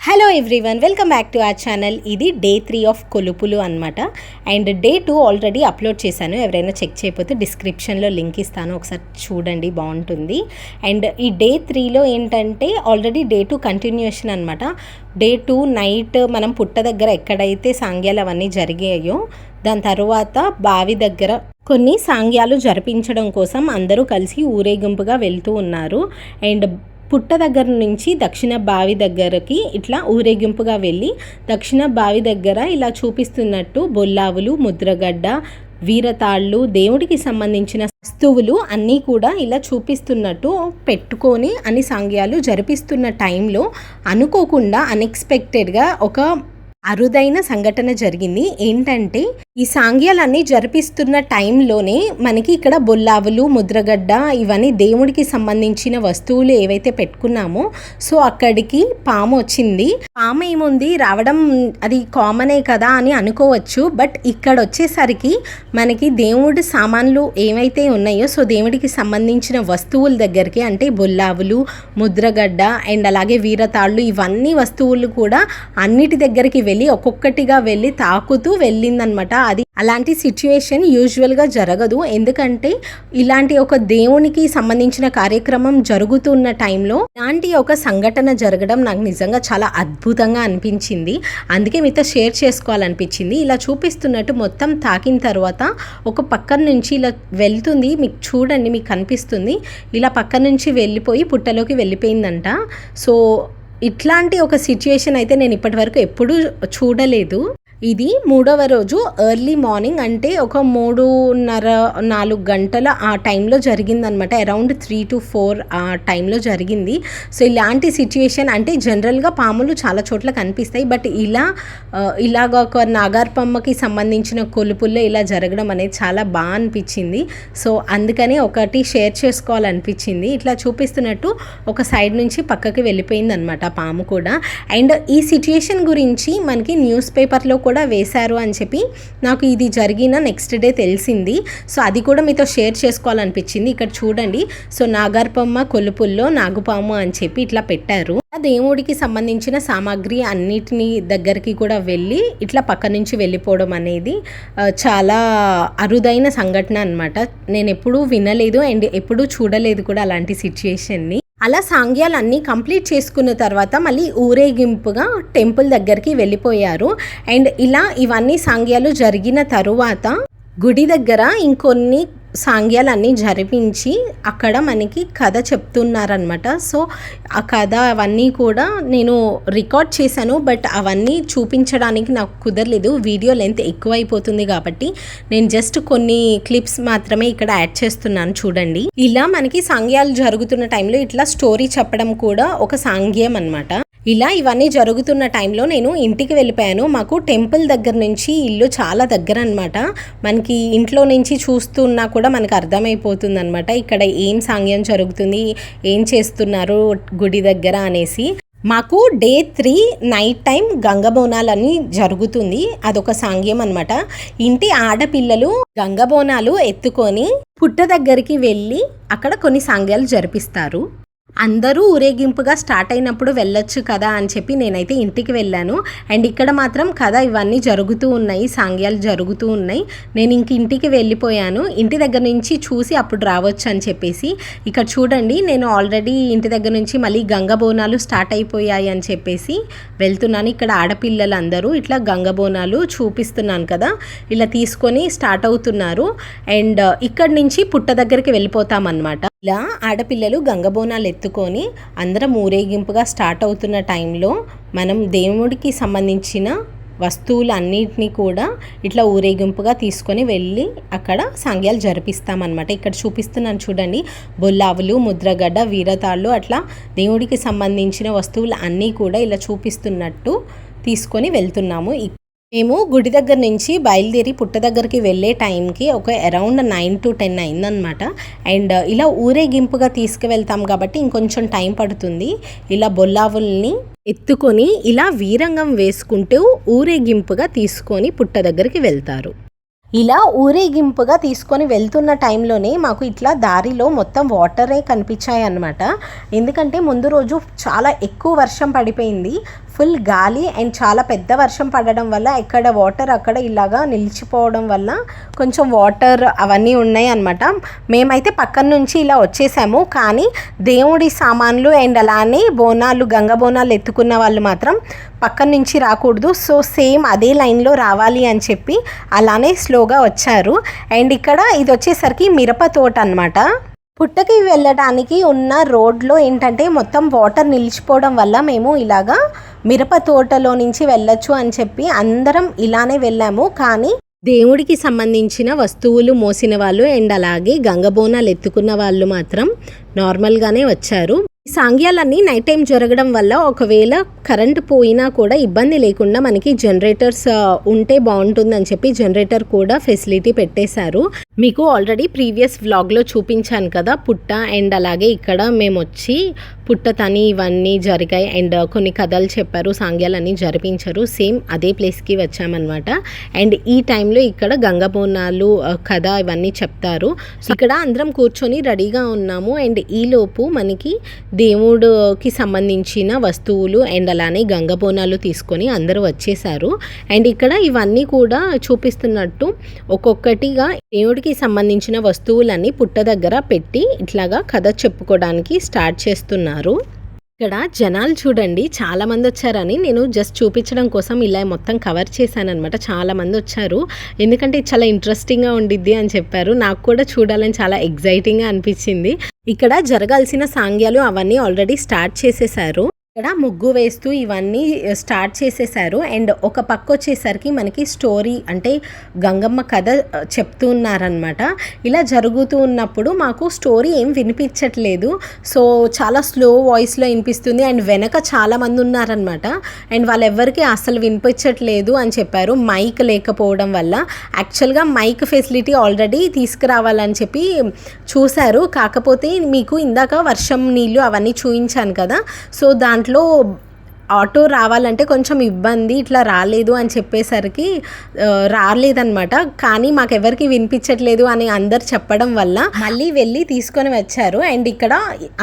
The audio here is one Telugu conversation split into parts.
Hello everyone, welcome back to our channel. ఇది డే 3 ఆఫ్ కొలుపులు అనమాట. అండ్ డే 2 ఆల్రెడీ అప్లోడ్ చేశాను. ఎవరైనా చెక్ చేయకపోతే డిస్క్రిప్షన్లో లింక్ ఇస్తాను, ఒకసారి చూడండి, బాగుంటుంది. అండ్ ఈ డే 3లో ఏంటంటే ఆల్రెడీ డే 2 కంటిన్యూషన్ అనమాట. డే 2 నైట్ మనం పుట్ట దగ్గర ఎక్కడైతే సాంగ్యాలు అవన్నీ జరిగాయో దాని తర్వాత బావి దగ్గర కొన్ని సాంగ్యాలు జరిపించడం కోసం అందరూ కలిసి ఊరేగింపుగా వెళ్తూ ఉన్నారు. అండ్ పుట్ట దగ్గర నుంచి దక్షిణ బావి దగ్గరకి ఇట్లా ఊరేగింపుగా వెళ్ళి దక్షిణ బావి దగ్గర ఇలా చూపిస్తున్నట్టు బొల్లావులు, ముద్రగడ్డ, వీరతాళ్ళు, దేవుడికి సంబంధించిన వస్తువులు అన్నీ కూడా ఇలా చూపిస్తున్నట్టు పెట్టుకొని అన్ని సాంగ్యాలు జరిపిస్తున్న టైంలో అనుకోకుండా అన్ఎక్స్పెక్టెడ్గా ఒక అరుదైన సంఘటన జరిగింది. ఏంటంటే ఈ సాంగ్యాలన్నీ జరిపిస్తున్న టైంలోనే మనకి ఇక్కడ బొల్లావులు, ముద్రగడ్డ ఇవన్నీ దేవుడికి సంబంధించిన వస్తువులు ఏవైతే పెట్టుకున్నామో సో అక్కడికి పాము వచ్చింది. పాము ఏముంది, రావడం అది కామనే కదా అని అనుకోవచ్చు. బట్ ఇక్కడ వచ్చేసరికి మనకి దేవుడి సామాన్లు ఏవైతే ఉన్నాయో సో దేవుడికి సంబంధించిన వస్తువుల దగ్గరికి అంటే బొల్లావులు, ముద్రగడ్డ అండ్ అలాగే వీరతాళ్ళు ఇవన్నీ వస్తువులు కూడా అన్నిటి దగ్గరికి వెళ్ళి ఒక్కొక్కటిగా వెళ్ళి తాకుతూ వెళ్ళిందనమాట. అది అలాంటి సిచ్యువేషన్ యూజువల్గా జరగదు. ఎందుకంటే ఇలాంటి ఒక దేవునికి సంబంధించిన కార్యక్రమం జరుగుతున్న టైంలో ఇలాంటి ఒక సంఘటన జరగడం నాకు నిజంగా చాలా అద్భుతంగా అనిపించింది. అందుకే మీతో షేర్ చేసుకోవాలనిపించింది. ఇలా చూపిస్తున్నట్టు మొత్తం తాకిన తర్వాత ఒక పక్కన నుంచి ఇలా వెళ్తుంది, మీకు చూడండి, మీకు కనిపిస్తుంది. ఇలా పక్క నుంచి వెళ్ళిపోయి పుట్టలోకి వెళ్ళిపోయిందంట. సో ఇట్లాంటి ఒక సిచ్యుయేషన్ అయితే నేను ఇప్పటివరకు ఎప్పుడూ చూడలేదు. ఇది 3వ రోజు ఎర్లీ మార్నింగ్ అంటే ఒక 3:30-4 గంటల ఆ టైంలో జరిగిందనమాట. అరౌండ్ 3 to 4 ఆ టైంలో జరిగింది. సో ఇలాంటి సిచ్యుయేషన్ అంటే జనరల్గా పాములు చాలా చోట్ల కనిపిస్తాయి. బట్ ఇలాగ ఒక నాగార్పమ్మకి సంబంధించిన కొలుపుల్లో ఇలా జరగడం అనేది చాలా బాగా అనిపించింది. సో అందుకని ఒకటి షేర్ చేసుకోవాలనిపించింది. ఇట్లా చూపిస్తున్నట్టు ఒక సైడ్ నుంచి పక్కకి వెళ్ళిపోయింది అనమాట పాము కూడా. అండ్ ఈ సిచ్యుయేషన్ గురించి మనకి న్యూస్ పేపర్లో కూడా వేశారు అని చెప్పి నాకు ఇది జరిగిన నెక్స్ట్ డే తెలిసింది. సో అది కూడా మీతో షేర్ చేసుకోవాలనిపించింది. ఇక్కడ చూడండి, సో నాగార్పమ్మ కొలుపుల్లో నాగుపాము అని చెప్పి ఇట్లా పెట్టారు. దేవుడికి సంబంధించిన సామాగ్రి అన్నిటిని దగ్గరికి కూడా వెళ్ళి ఇట్లా పక్క నుంచి వెళ్ళిపోవడం అనేది చాలా అరుదైన సంఘటన అనమాట. నేను ఎప్పుడూ వినలేదు అండ్ ఎప్పుడూ చూడలేదు కూడా అలాంటి సిచ్యుయేషన్ని. అలా సాంగ్యాలన్నీ కంప్లీట్ చేసుకున్న తర్వాత మళ్ళీ ఊరేగింపుగా టెంపుల్ దగ్గరికి వెళ్ళిపోయారు. అండ్ ఇలా ఇవన్నీ సాంగ్యాలు జరిగిన తరువాత గుడి దగ్గర ఇంకొన్ని సాంగ్యాలన్నీ జరిపించి అక్కడ మనకి కథ చెప్తున్నారనమాట. సో ఆ కథ అవన్నీ కూడా నేను రికార్డ్ చేశాను. బట్ అవన్నీ చూపించడానికి నాకు కుదరలేదు, వీడియో లెంత్ ఎక్కువైపోతుంది కాబట్టి నేను జస్ట్ కొన్ని క్లిప్స్ మాత్రమే ఇక్కడ యాడ్ చేస్తున్నాను. చూడండి, ఇలా మనకి సాంగ్యాలు జరుగుతున్న టైంలో ఇట్లా స్టోరీ చెప్పడం కూడా ఒక సాంగ్యం అనమాట. ఇలా ఇవన్నీ జరుగుతున్న టైంలో నేను ఇంటికి వెళ్ళిపోయాను. మాకు టెంపుల్ దగ్గర నుంచి ఇల్లు చాలా దగ్గర అనమాట. మనకి ఇంట్లో నుంచి చూస్తున్నా కూడా మనకు అర్థమైపోతుంది అనమాట ఇక్కడ ఏం సాంగ్యం జరుగుతుంది, ఏం చేస్తున్నారు గుడి దగ్గర అనేసి. మాకు డే 3 నైట్ టైం గంగబోనాలని జరుగుతుంది. అదొక సాంగ్యం అనమాట. ఇంటి ఆడపిల్లలు గంగబోనాలు ఎత్తుకొని పుట్ట దగ్గరికి వెళ్ళి అక్కడ కొన్ని సాంగ్యాలు జరిపిస్తారు. అందరూ ఊరేగింపుగా స్టార్ట్ అయినప్పుడు వెళ్ళొచ్చు కదా అని చెప్పి నేనైతే ఇంటికి వెళ్ళాను. అండ్ ఇక్కడ మాత్రం కథ ఇవన్నీ జరుగుతూ ఉన్నాయి, సాంగ్యాలు జరుగుతూ ఉన్నాయి. నేను ఇంటికి వెళ్ళిపోయాను. ఇంటి దగ్గర నుంచి చూసి అప్పుడు రావచ్చు అని చెప్పేసి. ఇక్కడ చూడండి, నేను ఆల్రెడీ ఇంటి దగ్గర నుంచి మళ్ళీ గంగబోనాలు స్టార్ట్ అయిపోయాయి అని చెప్పేసి వెళ్తున్నాను. ఇక్కడ ఆడపిల్లలు అందరూ ఇట్లా గంగబోనాలు చూపిస్తున్నాను కదా, ఇలా తీసుకొని స్టార్ట్ అవుతున్నారు. అండ్ ఇక్కడి నుంచి పుట్ట దగ్గరికి వెళ్ళిపోతామన్నమాట. ఇలా ఆడపిల్లలు గంగబోనాలు ఎత్తుకొని అందరం ఊరేగింపుగా స్టార్ట్ అవుతున్న టైంలో మనం దేవుడికి సంబంధించిన వస్తువులు అన్నిటినీ కూడా ఇట్లా ఊరేగింపుగా తీసుకొని వెళ్ళి అక్కడ సాంగ్యాలు జరిపిస్తామన్నమాట. ఇక్కడ చూపిస్తున్నాను చూడండి, బొల్లావులు, ముద్రగడ్డ, వీరతాళ్ళు అట్లా దేవుడికి సంబంధించిన వస్తువులు అన్నీ కూడా ఇలా చూపిస్తున్నట్టు తీసుకొని వెళ్తున్నాము. మేము గుడి దగ్గర నుంచి బయలుదేరి పుట్ట దగ్గరికి వెళ్ళే టైంకి ఒక అరౌండ్ 9 to 10 అయిందనమాట. అండ్ ఇలా ఊరేగింపుగా తీసుకువెళ్తాం కాబట్టి ఇంకొంచెం టైం పడుతుంది. ఇలా బొల్లావుల్ని ఎత్తుకొని ఇలా వీరంగం వేసుకుంటూ ఊరేగింపుగా తీసుకొని పుట్ట దగ్గరికి వెళ్తారు. ఇలా ఊరేగింపుగా తీసుకొని వెళ్తున్న టైంలోనే మాకు ఇట్లా దారిలో మొత్తం వాటరే కనిపించాయి అన్నమాట. ఎందుకంటే ముందు రోజు చాలా ఎక్కువ వర్షం పడిపోయింది. ఫుల్ గాలి అండ్ చాలా పెద్ద వర్షం పడడం వల్ల ఇక్కడ వాటర్ అక్కడ ఇలాగా నిలిచిపోవడం వల్ల కొంచెం వాటర్ అవన్నీ ఉన్నాయి అన్నమాట. మేమైతే పక్కన నుంచి ఇలా వచ్చేసాము, కానీ దేవుడి సామాన్లు అండ్ అలానే బోనాలు గంగ బోనాలు ఎత్తుకున్న వాళ్ళు మాత్రం పక్కన నుంచి రాకూడదు. సో సేమ్ అదే లైన్లో రావాలి అని చెప్పి అలానే స్లోగా వచ్చారు. అండ్ ఇక్కడ ఇది వచ్చేసరికి మిరప తోట అనమాట. పుట్టకి వెళ్ళడానికి ఉన్న రోడ్లో ఏంటంటే మొత్తం వాటర్ నిలిచిపోవడం వల్ల మేము ఇలాగా మిరప తోటలో నుంచి వెళ్ళొచ్చు అని చెప్పి అందరం ఇలానే వెళ్ళాము. కానీ దేవుడికి సంబంధించిన వస్తువులు మోసిన వాళ్ళు అండ్ అలాగే గంగబోనాలు ఎత్తుకున్న వాళ్ళు మాత్రం నార్మల్గానే వచ్చారు. ఈ సాంగ్యాలన్నీ నైట్ టైం జరగడం వల్ల ఒకవేళ కరెంటు పోయినా కూడా ఇబ్బంది లేకుండా మనకి జనరేటర్స్ ఉంటే బాగుంటుందని చెప్పి జనరేటర్ కూడా ఫెసిలిటీ పెట్టేశారు. మీకు ఆల్రెడీ ప్రీవియస్ వ్లాగ్లో చూపించాను కదా పుట్ట, అండ్ అలాగే ఇక్కడ మేము వచ్చి పుట్ట తని ఇవన్నీ జరిగాయి అండ్ కొన్ని కథలు చెప్పారు, సాంగ్యాలన్నీ జరిపించారు. సేమ్ అదే ప్లేస్కి వచ్చామన్నమాట. అండ్ ఈ టైంలో ఇక్కడ గంగబోనాలు కథ ఇవన్నీ చెప్తారు. సో ఇక్కడ అందరం కూర్చొని రెడీగా ఉన్నాము. అండ్ ఈలోపు మనకి దేవుడికి సంబంధించిన వస్తువులు అండ్ అలానే గంగబోనాలు తీసుకొని అందరూ వచ్చేసారు. అండ్ ఇక్కడ ఇవన్నీ కూడా చూపిస్తున్నట్టు ఒక్కొక్కటిగా దేవుడికి సంబంధించిన వస్తువులన్నీ పుట్ట దగ్గర పెట్టి ఇట్లాగా కథ చెప్పుకోవడానికి స్టార్ట్ చేస్తున్నారు. ఇక్కడ జనాలు చూడండి చాలామంది వచ్చారని నేను జస్ట్ చూపించడం కోసం ఇలా మొత్తం కవర్ చేశాను అనమాట. చాలామంది వచ్చారు, ఎందుకంటే చాలా ఇంట్రెస్టింగ్గా ఉండిద్ది అని చెప్పారు. నాకు కూడా చూడాలని చాలా ఎగ్జైటింగ్గా అనిపించింది. ఇక్కడ జరగాల్సిన సాంగ్యాలు అవన్నీ ఆల్రెడీ స్టార్ట్ చేసేసారు. ఇక్కడ ముగ్గు వేస్తూ ఇవన్నీ స్టార్ట్ చేసేసారు. అండ్ ఒక పక్క వచ్చేసరికి మనకి స్టోరీ అంటే గంగమ్మ కథ చెప్తూ ఉన్నారనమాట. ఇలా జరుగుతూ ఉన్నప్పుడు మాకు స్టోరీ ఏం వినిపించట్లేదు, సో చాలా స్లో వాయిస్లో వినిపిస్తుంది. అండ్ వెనక చాలామంది ఉన్నారనమాట, అండ్ వాళ్ళెవ్వరికీ అసలు వినిపించట్లేదు అని చెప్పారు మైక్ లేకపోవడం వల్ల. యాక్చువల్గా మైక్ ఫెసిలిటీ ఆల్రెడీ తీసుకురావాలని చెప్పి చూశారు, కాకపోతే మీకు ఇందాక వర్షం నీళ్ళు అవన్నీ చూపించాను కదా, సో దాంట్లో ఆటో రావాలంటే కొంచెం ఇబ్బంది, ఇట్లా రాలేదు అని చెప్పేసరికి రాలేదన్నమాట. కానీ మాకెవరికి వినిపించట్లేదు అని అందరు చెప్పడం వల్ల మళ్ళీ వెళ్ళి తీసుకొని వచ్చారు. అండ్ ఇక్కడ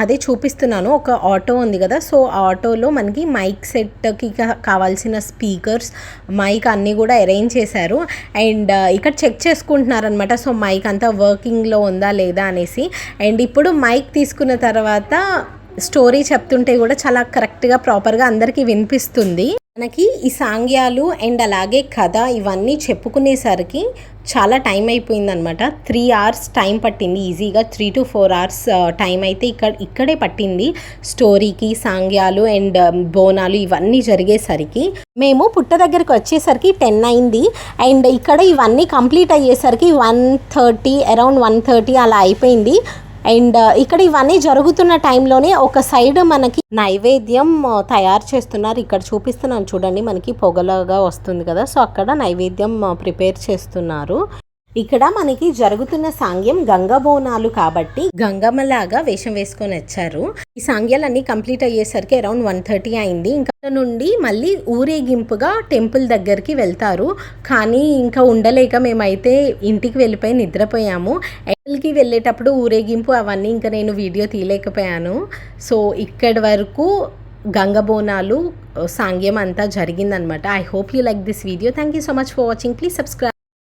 అదే చూపిస్తున్నాను, ఒక ఆటో ఉంది కదా, సో ఆ ఆటోలో మనకి మైక్ సెట్కి కావాల్సిన స్పీకర్స్ మైక్ అన్నీ కూడా అరేంజ్ చేశారు. అండ్ ఇక్కడ చెక్ చేసుకుంటున్నారనమాట, సో మైక్ అంతా వర్కింగ్లో ఉందా లేదా అనేసి. అండ్ ఇప్పుడు మైక్ తీసుకున్న తర్వాత స్టోరీ చెప్తుంటే కూడా చాలా కరెక్ట్గా ప్రాపర్గా అందరికీ వినిపిస్తుంది. మనకి ఈ సాంగ్యాలు అండ్ అలాగే కథ ఇవన్నీ చెప్పుకునేసరికి చాలా టైం అయిపోయిందనమాట. 3 hours టైం పట్టింది, ఈజీగా 3 to 4 hours టైం అయితే ఇక్కడే పట్టింది స్టోరీకి, సాంగ్యాలు అండ్ బోనాలు ఇవన్నీ జరిగేసరికి. మేము పుట్ట దగ్గరికి వచ్చేసరికి 10 అయింది. అండ్ ఇక్కడ ఇవన్నీ కంప్లీట్ అయ్యేసరికి 1:30 అరౌండ్ 1:30 అలా అయిపోయింది. అండ్ ఇక్కడ ఇవన్నీ జరుగుతున్న టైంలోనే ఒక సైడ్ మనకి నైవేద్యం తయారు చేస్తున్నారు. ఇక్కడ చూపిస్తున్నాను చూడండి, మనకి పొగలాగా వస్తుంది కదా, సో అక్కడ నైవేద్యం ప్రిపేర్ చేస్తున్నారు. ఇక్కడ మనకి జరుగుతున్న సాంగ్యం గంగబోనాలు కాబట్టి గంగమ్మలాగా వేషం వేసుకొని వచ్చారు. ఈ సాంగ్యాలన్నీ కంప్లీట్ అయ్యేసరికి అరౌండ్ 1:30 అయింది. ఇంకా నుండి మళ్ళీ ఊరేగింపుగా టెంపుల్ దగ్గరికి వెళ్తారు. కానీ ఇంకా ఉండలేక మేమైతే ఇంటికి వెళ్ళిపోయి నిద్రపోయాము. టెంపుల్కి వెళ్ళేటప్పుడు ఊరేగింపు అవన్నీ ఇంకా నేను వీడియో తీయలేకపోయాను. సో ఇక్కడి వరకు గంగబోనాలు సాంగ్యం అంతా జరిగిందనమాట. I hope you like this video. Thank you so much for watching. Please subscribe.